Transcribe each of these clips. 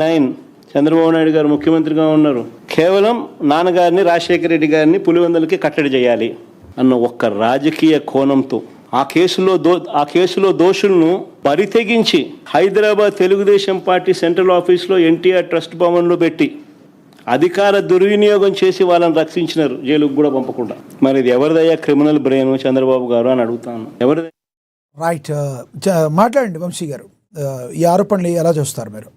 9 చంద్రబాబు నాయుడు గారు ముఖ్యమంత్రిగా ఉన్నారు. కేవలం నాన్నగారిని రాజశేఖర రెడ్డి గారిని పులివెందులకి కట్టడి చేయాలి అన్న ఒక్క రాజకీయ కోణంతో ఆ కేసులో దోషులను బరితెగించి హైదరాబాద్ తెలుగుదేశం పార్టీ సెంట్రల్ ఆఫీస్లో ఎన్టీఆర్ ట్రస్ట్ భవన్లో పెట్టి అధికార దుర్వినియోగం చేసి వాళ్ళని రక్షించినారు, జైలుకు కూడా పంపకుండా. మరి ఇది ఎవరిదయ్యా క్రిమినల్ బ్రెయిన్ చంద్రబాబు గారు అని అడుగుతాను. ఎవరిది? రైట్, మాట్లాడండి వంశీ గారు, ఈ ఆరోపణలు ఎలా చూస్తారు మీరు?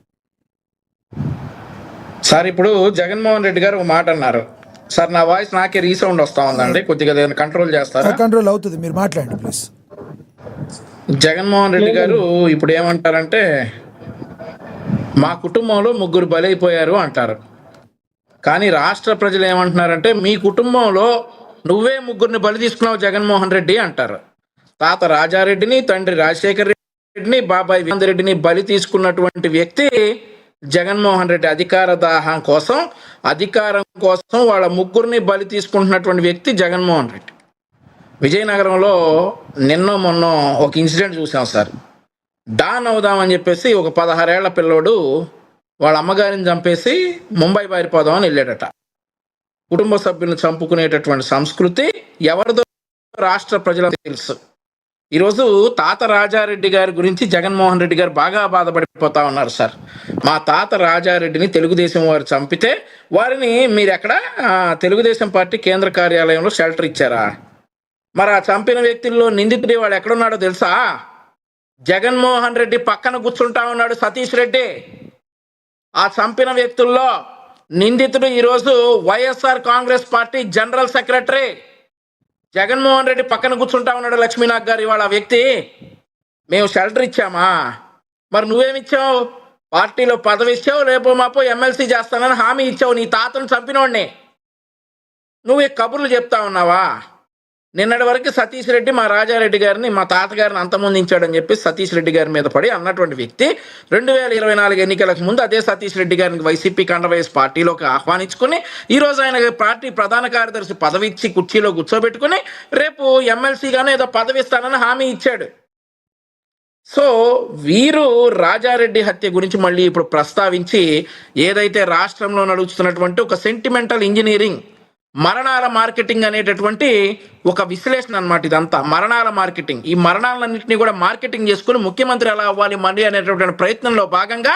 సార్, ఇప్పుడు జగన్మోహన్ రెడ్డి గారు ఒక మాట అన్నారు. సార్, నా వాయిస్ నాకే రీసౌండ్ వస్తా ఉందండి, కొద్దిగా కంట్రోల్ చేస్తారా? కంట్రోల్ అవుతుంది, మీరు మాట్లాడండి ప్లీజ్. జగన్మోహన్ రెడ్డి గారు ఇప్పుడు ఏమంటారంటే, మా కుటుంబంలో 3 బలైపోయారు అంటారు. కానీ రాష్ట్ర ప్రజలు ఏమంటున్నారంటే, మీ కుటుంబంలో నువ్వే 3 బలి తీసుకున్నావు జగన్మోహన్ రెడ్డి అంటారు. తాత రాజారెడ్డిని, తండ్రి రాజశేఖర రెడ్డిని, బాబాయ్ వివేకానంద రెడ్డిని బలి తీసుకున్నటువంటి వ్యక్తి జగన్మోహన్ రెడ్డి. అధికారం కోసం వాళ్ళ 3 బలి తీసుకుంటున్నటువంటి వ్యక్తి జగన్మోహన్ రెడ్డి. విజయనగరంలో మొన్న ఒక ఇన్సిడెంట్ చూసాం సార్. డాన్ అవుదామని చెప్పేసి ఒక 16 ఏళ్ల పిల్లోడు వాళ్ళ అమ్మగారిని చంపేసి ముంబై పారిపోదామని వెళ్ళాడట. కుటుంబ సభ్యులను చంపుకునేటటువంటి సంస్కృతి ఎవరిదో రాష్ట్ర ప్రజలకు తెలుసు. ఈరోజు తాత రాజారెడ్డి గారి గురించి జగన్మోహన్ రెడ్డి గారు బాగా బాధపడిపోతా ఉన్నారు. సార్, మా తాత రాజారెడ్డిని తెలుగుదేశం వారు చంపితే వారిని మీరు ఎక్కడ తెలుగుదేశం పార్టీ కేంద్ర కార్యాలయంలో షెల్టర్ ఇచ్చారా? మరి ఆ చంపిన వ్యక్తుల్లో నిందితుడి వాడు ఎక్కడున్నాడో తెలుసా? జగన్మోహన్ రెడ్డి పక్కన కూర్చుంటా ఉన్నాడు సతీష్ రెడ్డి. ఆ చంపిన వ్యక్తుల్లో నిందితుడు ఈరోజు YSR Congress party general secretary. Jaganmohan Reddy పక్కన కూర్చుంటా ఉన్నాడు లక్ష్మీనాథ్ గారు. ఇవాళ వ్యక్తి మేము షెల్టర్ ఇచ్చామా? మరి నువ్వేమిచ్చావు? పార్టీలో పదవి ఇచ్చావు, రేపు మాపో ఎమ్మెల్సీ చేస్తానని హామీ ఇచ్చావు. నీ తాతను చంపినోడిని నువ్వు కబుర్లు చెప్తా ఉన్నావా? నిన్నటి వరకు సతీష్ రెడ్డి మా రాజారెడ్డి గారిని, మా తాతగారిని అంతమొందించాడని చెప్పి సతీష్ రెడ్డి గారి మీద పడి అన్నటువంటి వ్యక్తి 2024 ఎన్నికలకు ముందు అదే సతీష్ రెడ్డి గారిని వైసీపీ కండవేసి పార్టీలోకి ఆహ్వానించుకుని ఈరోజు ఆయన పార్టీ ప్రధాన కార్యదర్శి పదవి ఇచ్చి కుర్చీలో కూర్చోబెట్టుకుని రేపు ఎమ్మెల్సీగానే ఏదో పదవి ఇస్తానని హామీ ఇచ్చాడు. సో వీరు రాజారెడ్డి హత్య గురించి మళ్ళీ ఇప్పుడు ప్రస్తావించి ఏదైతే రాష్ట్రంలో నడుస్తున్నటువంటి ఒక సెంటిమెంటల్ ఇంజనీరింగ్, మరణాల మార్కెటింగ్ అనేటటువంటి ఒక విశ్లేషణ అన్నమాట. ఇదంతా మరణాల మార్కెటింగ్. ఈ మరణాలన్నింటినీ కూడా మార్కెటింగ్ చేసుకుని ముఖ్యమంత్రి ఎలా అవ్వాలి మళ్ళీ అనేటటువంటి ప్రయత్నంలో భాగంగా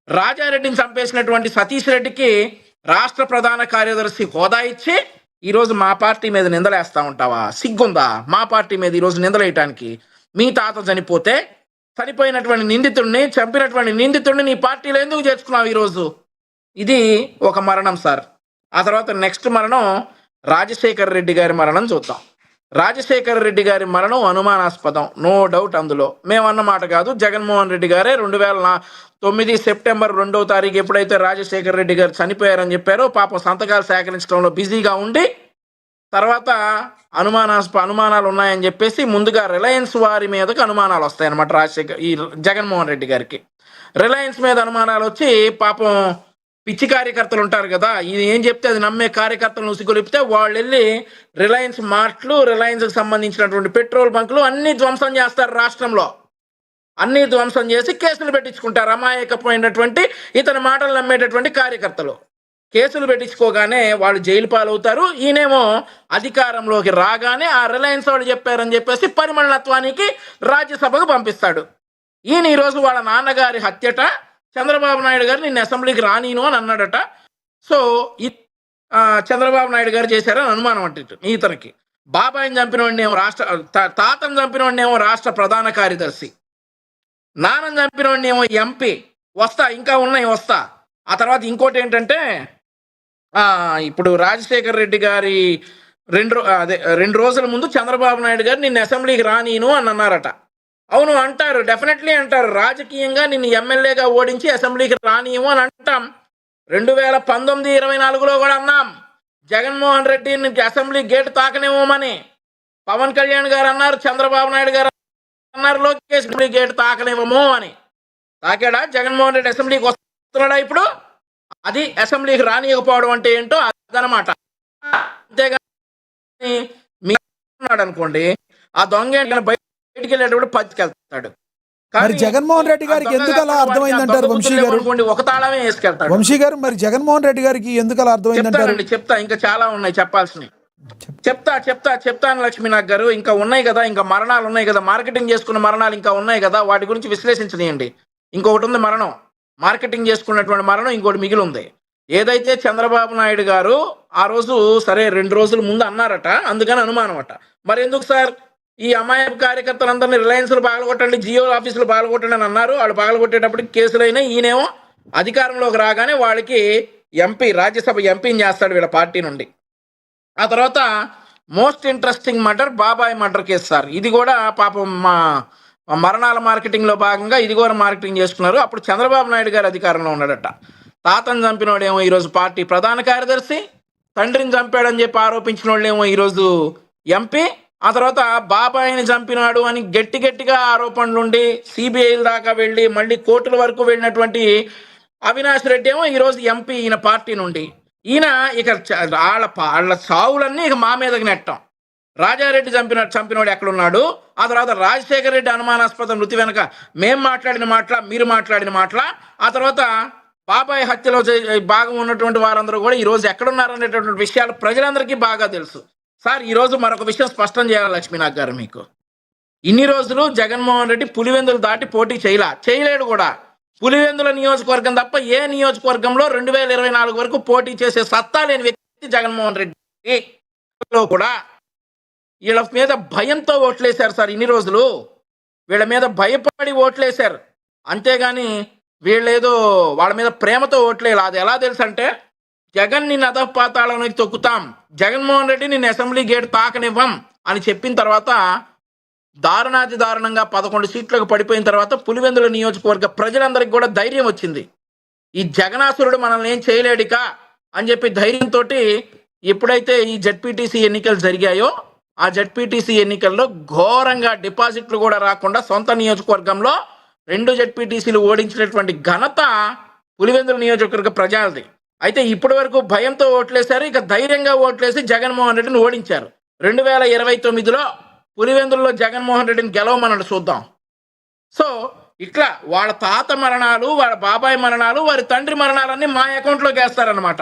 రాజారెడ్డిని చంపేసినటువంటి సతీష్ రెడ్డికి రాష్ట్ర ప్రధాన కార్యదర్శి హోదా ఇచ్చి ఈరోజు మా పార్టీ మీద నిందలేస్తా ఉంటావా? సిగ్గుందా మా పార్టీ మీద ఈరోజు నిందలేయటానికి? మీ తాత చనిపోతే చనిపోయినటువంటి నిందితుడిని, చంపినటువంటి నిందితుడిని నీ పార్టీలో ఎందుకు చేర్చుకున్నావు ఈరోజు? ఇది ఒక మరణం సార్. ఆ తర్వాత నెక్స్ట్ మరణం రాజశేఖర రెడ్డి గారి మరణం చూద్దాం. రాజశేఖర రెడ్డి గారి మరణం అనుమానాస్పదం, నో డౌట్. అందులో మేమన్నమాట కాదు, జగన్మోహన్ రెడ్డి గారే 2009 సెప్టెంబర్ 2వ తారీఖు ఎప్పుడైతే రాజశేఖర రెడ్డి గారు చనిపోయారని చెప్పారో, పాపం సంతకాలు సేకరించడంలో బిజీగా ఉండి తర్వాత అనుమానాలు ఉన్నాయని చెప్పేసి ముందుగా రిలయన్స్ వారి మీదకి అనుమానాలు వస్తాయన్నమాట. ఈ జగన్మోహన్ రెడ్డి గారికి రిలయన్స్ మీద అనుమానాలు వచ్చి పాపం పిచ్చి కార్యకర్తలు ఉంటారు కదా, ఇది ఏం చెప్తే అది నమ్మే కార్యకర్తలను ఉసిగొలిపితే వాళ్ళు వెళ్ళి రిలయన్స్ మార్ట్లు, రిలయన్స్కి సంబంధించినటువంటి పెట్రోల్ బంకులు అన్ని ధ్వంసం చేస్తారు. రాష్ట్రంలో అన్ని ధ్వంసం చేసి కేసులు పెట్టించుకుంటారు. అమాయకపోయినటువంటి ఇతని మాటలు నమ్మేటటువంటి కార్యకర్తలు కేసులు పెట్టించుకోగానే వాళ్ళు జైలు పాలవుతారు. ఈయనేమో అధికారంలోకి రాగానే ఆ రిలయన్స్ వాళ్ళు చెప్పారని చెప్పేసి పరిమళత్వానికి రాజ్యసభకు పంపిస్తాడు. ఈయన ఈరోజు వాళ్ళ నాన్నగారి హత్యట చంద్రబాబు నాయుడు గారు నిన్ను అసెంబ్లీకి రానీను అని అన్నాడట. సో చంద్రబాబు నాయుడు గారు చేశారని అనుమానం అంటే ఇతనికి. బాబాయిని చంపినోడినేమో తాతను చంపినోడినేమో రాష్ట్ర ప్రధాన కార్యదర్శి, నాన్నని చంపినోడినేమో ఎంపీ. ఇంకా ఉన్నాయి వస్తా. ఆ తర్వాత ఇంకోటి ఏంటంటే, ఇప్పుడు రాజశేఖర రెడ్డి గారి 2 రోజుల ముందు చంద్రబాబు నాయుడు గారు నిన్ను అసెంబ్లీకి రానీను అని అన్నారట. అవును అంటారు, డెఫినెట్లీ అంటారు. రాజకీయంగా నిన్ను ఎమ్మెల్యేగా ఓడించి అసెంబ్లీకి రానియము అని అంటాం. 2019-24లో కూడా అన్నాం, జగన్మోహన్ రెడ్డిని అసెంబ్లీ గేట్ తాకనివ్వమని. పవన్ కళ్యాణ్ గారు అన్నారు, చంద్రబాబు నాయుడు గారు అన్నారు, లోకేష్ అసెంబ్లీ గేట్ తాకనివ్వము అని. తాకాడా జగన్మోహన్ రెడ్డి? అసెంబ్లీకి వస్తున్నాడా ఇప్పుడు? అది అసెంబ్లీకి రానియకపోవడం అంటే ఏంటో అదనమాట. అంతేగాని మీ అనుకోండి, ఆ దొంగ బయటికి వెళ్ళేటప్పుడు పచ్చికెళ్తాడు. మరి జగన్మోహన్ రెడ్డి గారికి ఎందుకు అలా అర్థమైందంటారు వంశీ గారు? అనుకోండి, ఒక తాళమే వేసుకెళ్తాడు. వంశీ గారు, మరి జగన్మోహన్ రెడ్డి గారికి ఎందుకు అలా అర్థమైందంటారు? చెప్తానండి, చెప్తా, ఇంకా చాలా ఉన్నాయి చెప్పాల్సినవి. చెప్తాను లక్ష్మీనాథ్ గారు. ఇంకా ఉన్నాయి కదా, ఇంకా మరణాలు ఉన్నాయి కదా, మార్కెటింగ్ చేసుకున్న మరణాలు ఇంకా ఉన్నాయి కదా, వాటి గురించి విశ్లేషించనియండి. ఇంకొకటి ఉంది మరణం, మార్కెటింగ్ చేసుకున్నటువంటి మరణం ఇంకోటి మిగిలి ఉంది. ఏదైతే చంద్రబాబు నాయుడు గారు ఆ రోజు సరే 2 రోజుల ముందు అన్నారట, అందుకని అనుమానం అట. మరి ఎందుకు సార్ ఈ అమాయక కార్యకర్తలందరినీ రిలయన్స్లు పగలగొట్టండి, జియో ఆఫీసులు పగలగొట్టండి అని అన్నారు. వాళ్ళు పగలగొట్టేటప్పటికి కేసులైనా ఈయనేమో అధికారంలోకి రాగానే వాళ్ళకి ఎంపీ, రాజ్యసభ ఎంపీని చేస్తాడు వీళ్ళ పార్టీ నుండి. ఆ తర్వాత మోస్ట్ ఇంట్రెస్టింగ్ మర్డర్, బాబాయ్ మర్డర్ కేసు సార్. ఇది కూడా పాపం మా మరణాల మార్కెటింగ్లో భాగంగా ఇది కూడా మార్కెటింగ్ చేసుకున్నారు. అప్పుడు చంద్రబాబు నాయుడు గారు అధికారంలో ఉన్నాడట. తాతను చంపినోడేమో ఈరోజు పార్టీ ప్రధాన కార్యదర్శి, తండ్రిని చంపాడని చెప్పి ఆరోపించిన వాళ్ళేమో ఈరోజు ఎంపీ. ఆ తర్వాత బాబాయిని చంపినాడు అని గట్టిగా ఆరోపణలు ఉండి సిబిఐల దాకా వెళ్ళి మళ్ళీ కోర్టుల వరకు వెళ్ళినటువంటి అవినాష్ రెడ్డి ఏమో ఈరోజు ఎంపీ ఈయన పార్టీ నుండి. ఈయన ఇక వాళ్ళ సావులన్నీ ఇక మా మీదకి నెట్టాం. రాజారెడ్డి చంపినోడు ఎక్కడున్నాడు? ఆ తర్వాత రాజశేఖర రెడ్డి అనుమానాస్పద మృతి వెనక మేము మాట్లాడిన మాటల, మీరు మాట్లాడిన మాటల, ఆ తర్వాత బాబాయ్ హత్యలో భాగం ఉన్నటువంటి వారందరూ కూడా ఈరోజు ఎక్కడున్నారనేటటువంటి విషయాలు ప్రజలందరికీ బాగా తెలుసు. సార్, ఈరోజు మరొక విషయం స్పష్టం చేయాలి లక్ష్మీనాథ్ గారు మీకు. ఇన్ని రోజులు జగన్మోహన్ రెడ్డి పులివెందులు దాటి పోటీ చేయలేడు కూడా. పులివెందుల నియోజకవర్గం తప్ప ఏ నియోజకవర్గంలో 2024 వరకు పోటీ చేసే సత్తా లేని వ్యక్తి జగన్మోహన్ రెడ్డి. కూడా వీళ్ళ మీద భయంతో ఓట్లేశారు సార్. ఇన్ని రోజులు వీళ్ళ మీద భయపడి ఓట్లేశారు, అంతేగాని వీళ్ళేదో వాళ్ళ మీద ప్రేమతో ఓట్లేదు. అది ఎలా తెలుసు అంటే, జగన్ నిన్ను అధపాతాళానికి తొక్కుతాం, జగన్మోహన్ రెడ్డి నిన్ను అసెంబ్లీ గేట్ తాకనివ్వం అని చెప్పిన తర్వాత దారుణాతి దారుణంగా 11 సీట్లకు పడిపోయిన తర్వాత పులివెందుల నియోజకవర్గ ప్రజలందరికీ కూడా ధైర్యం వచ్చింది. ఈ జగనాసురుడు మనల్ని ఏం చేయలేడిక అని చెప్పి ధైర్యంతో ఎప్పుడైతే ఈ జెడ్పీటీసీ ఎన్నికలు జరిగాయో ఆ జెడ్పీటీసీ ఎన్నికల్లో ఘోరంగా డిపాజిట్లు కూడా రాకుండా సొంత నియోజకవర్గంలో 2 జెడ్పీటీసీలు ఓడించినటువంటి ఘనత పులివెందుల నియోజకవర్గ ప్రజలది. అయితే ఇప్పటి వరకు భయంతో ఓట్లేశారు, ఇక ధైర్యంగా ఓట్లేసి జగన్మోహన్ రెడ్డిని ఓడించారు. 2029లో పులివెందుల్లో జగన్మోహన్ రెడ్డిని గెలవమన్నాడు, చూద్దాం. సో ఇట్లా వాళ్ళ తాత మరణాలు, వాళ్ళ బాబాయ్ మరణాలు, వారి తండ్రి మరణాలన్నీ మా అకౌంట్లోకి వేస్తారనమాట.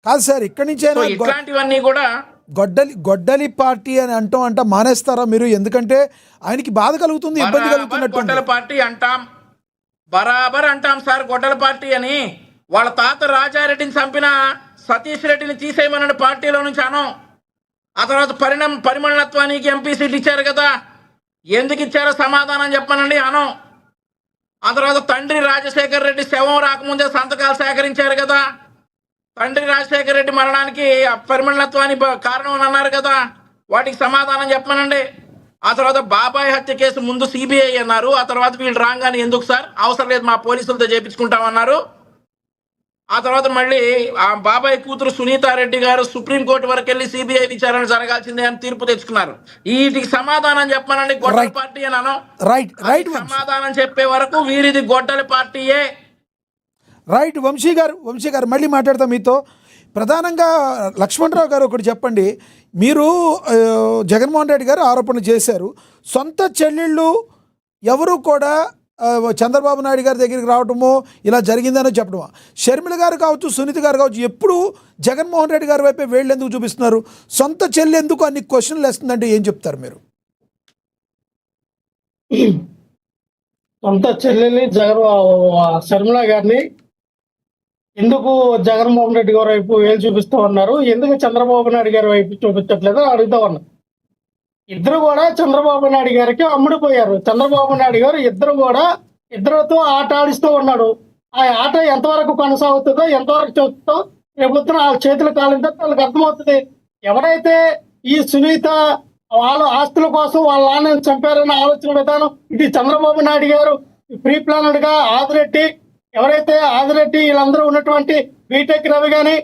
కాదు సార్, ఇక్కడి నుంచి ఇట్లాంటివన్నీ కూడా గొడ్డలి పార్టీ అని అంట మానేస్తారా మీరు? ఎందుకంటే ఆయనకి బాధ కలుగుతుంది, ఇబ్బంది కలుగుతున్నట్టు. గొడ్డల పార్టీ అంటాం, బరాబర్ అంటాం సార్ గొడ్డల పార్టీ అని. వాళ్ళ తాత రాజారెడ్డిని చంపిన సతీష్ రెడ్డిని తీసేయమన్నాడు పార్టీలో నుంచి అనం. ఆ తర్వాత పరిమళత్వానికి ఎంపీ సీట్ ఇచ్చారు కదా, ఎందుకు ఇచ్చారో సమాధానం చెప్పమనండి అనం. ఆ తర్వాత తండ్రి రాజశేఖర రెడ్డి శవం రాకముందే సంతకాలు సేకరించారు కదా, తండ్రి రాజశేఖర రెడ్డి మరణానికి పరిమళత్వానికి కారణం అని అన్నారు కదా, వాటికి సమాధానం చెప్పమనండి. ఆ తర్వాత బాబాయ్ హత్య కేసు ముందు సిబిఐ అన్నారు, ఆ తర్వాత వీళ్ళు రాగానే ఎందుకు సార్ అవసరం లేదు మా పోలీసులతో చేయించుకుంటామన్నారు. ఆ తర్వాత మళ్ళీ ఆ బాబాయ్ కూతురు సునీతారెడ్డి గారు సుప్రీంకోర్టు వరకు వెళ్ళి సిబిఐ విచారణ జరగాల్సిందే అని తీర్పు తెచ్చుకున్నారు. వీటికి సమాధానం చెప్పమనండి గొడ్డల పార్టీ అని అనం. సమాధానం చెప్పే వరకు వీరిది గొడ్డల పార్టీయే. రైట్. వంశీ గారు మళ్ళీ మాట్లాడతాం మీతో. ప్రధానంగా లక్ష్మణరావు గారు ఒకటి చెప్పండి. మీరు జగన్మోహన్ రెడ్డి గారు ఆరోపణలు చేశారు, సొంత చెల్లెళ్ళు ఎవరు కూడా చంద్రబాబు నాయుడు గారి దగ్గరికి రావటమో ఇలా జరిగిందని చెప్పడమా? షర్మిల గారు కావచ్చు, సునీత గారు కావచ్చు, ఎప్పుడు జగన్మోహన్ రెడ్డి గారి వైపే వేళ్ళు ఎందుకు చూపిస్తున్నారు? సొంత చెల్లి ఎందుకు అన్ని క్వశ్చన్లు వేస్తుందంటే ఏం చెప్తారు మీరు? సొంత చెల్లెల్ని షర్మిల గారిని ఎందుకు జగన్మోహన్ రెడ్డి గారి వైపు వేలు చూపిస్తూ ఉన్నారు, ఎందుకు చంద్రబాబు నాయుడు గారి వైపు చూపించట్లేదు అడుగుతా ఉన్నారు. ఇద్దరు కూడా చంద్రబాబు నాయుడు గారికి అమ్ముడిపోయారు. చంద్రబాబు నాయుడు గారు ఇద్దరితో ఆట ఆడిస్తూ ఉన్నాడు. ఆ ఆట ఎంతవరకు కొనసాగుతుందో, ఎంతవరకు చూస్తుందో రేపొద్దున వాళ్ళ చేతులు కాలిందో వాళ్ళకి అర్థమవుతుంది. ఎవరైతే ఈ సునీత వాళ్ళ ఆస్తుల కోసం వాళ్ళ నాన్నని చంపారని ఆలోచన విధానం ఇది చంద్రబాబు నాయుడు గారు ప్రీ ప్లానెడ్ గా ఆదిరెడ్డి, ఎవరైతే ఆదిరెడ్డి వీళ్ళందరూ ఉన్నటువంటి బీటెక్ రవి గాని,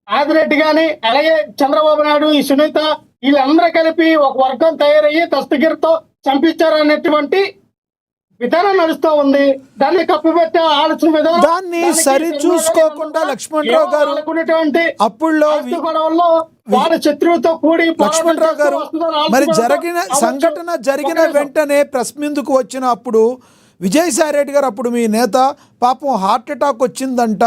ఆదిరెడ్డి గాని, అలాగే చంద్రబాబు నాయుడు, ఈ సునీత వీళ్ళందరూ కలిపి ఒక వర్గం తయారయ్యి దస్తగిరితో చంపించారనేటువంటి విధానం నడుస్తూ ఉంది. దాన్ని కప్పిపెట్టే ఆలోచన విధానం, దాన్ని సరి చూసుకోకుండా లక్ష్మణరావు గారు అప్పుడులో గొడవల్లో వాళ్ళ శత్రువుతో కూడి లక్ష్మణరావు గారు మరి జరిగిన సంఘటన జరిగిన వెంటనే ప్రెస్ ముందుకు వచ్చిన అప్పుడు విజయసాయి రెడ్డి గారు అప్పుడు మీ నేత పాపం హార్ట్ అటాక్ వచ్చిందంట,